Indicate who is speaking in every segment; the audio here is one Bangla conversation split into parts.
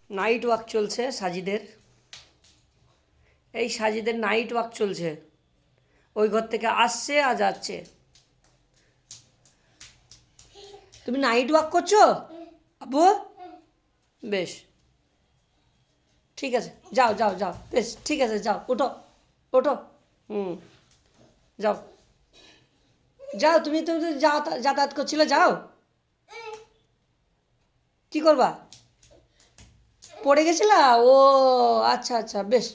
Speaker 1: নাইট ওয়াক চলছে সাজিদের। এই সাজিদের নাইট ওয়াক চলছে, ওই ঘর থেকে আসছে আর যাচ্ছে। তুমি নাইট ওয়াক করছো আব্বু? বেশ, ঠিক আছে, যাও যাও যাও, বেশ ঠিক আছে, যাও, ওঠো ওঠো। হুম, যাও যাও, তুমি তুমি তো যাতায়াত করছিলে, যাও। কি করবা? পড়ে গেছিলা? ও আচ্ছা আচ্ছা, বেশ।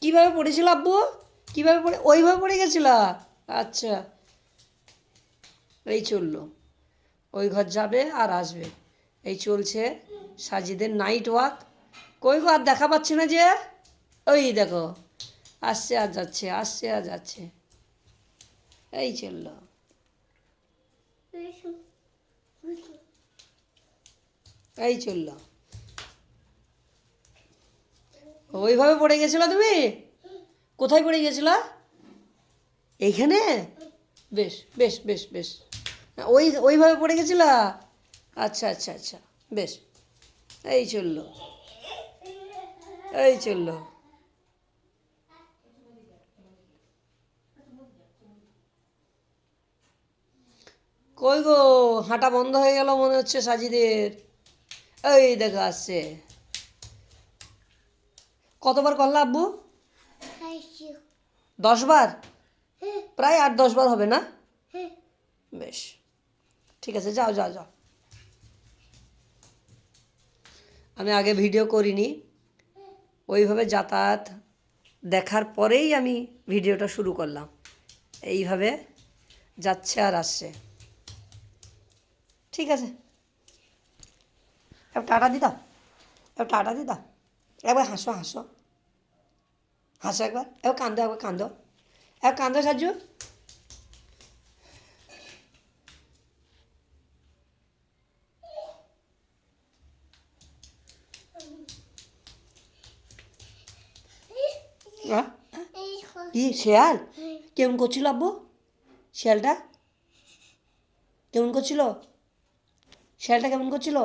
Speaker 1: কিভাবে পড়েছিল আব্বু? কিভাবে পড়ে, ওইভাবে পড়ে গেছিলা? আচ্ছা, এই চললো, ওই ঘর যাবে আর আসবে, এই চলছে সাজিদের নাইট ওয়াক। কই গো, আর দেখা পাচ্ছি না যে? ওই দেখো, আসছে আর যাচ্ছে, আসছে আর যাচ্ছে, এই চললো, এই চললো। ওইভাবে পড়ে গেছিলা তুমি? কোথায় পড়ে গেছিলা? এইখানে? বেশ বেশ বেশ বেশ, ওইভাবে পড়ে গেছিলা? আচ্ছা আচ্ছা আচ্ছা, বেশ, এই চললো, এই চললো। কই গো, হাঁটা বন্ধ হয়ে গেল মনে হচ্ছে সাজিদের। এই দেখো আসছে। কতবার করলা আব্বু? 10 বার? প্রায় 8-10 বার হবে না? বেশ, ঠিক আছে, যাও যাও যাও। আমি আগে ভিডিও করিনি, ওইভাবে যাতায়াত দেখার পরেই আমি ভিডিওটা শুরু করলাম। এইভাবে যাচ্ছে আর আসছে, ঠিক আছে। একবার টাটা দি দাও, একবার টাটা দি দাও, একবার হাসো হাসো, হাসো একবার, একবার কান্দো, একবার কান্দো, একবার কান্দো সাজু। হ্যাঁ, কি শেয়াল? কেমন করছিল আব্বু শিয়ালটা? কেমন করছিল শিয়ালটা, কেমন করছিল?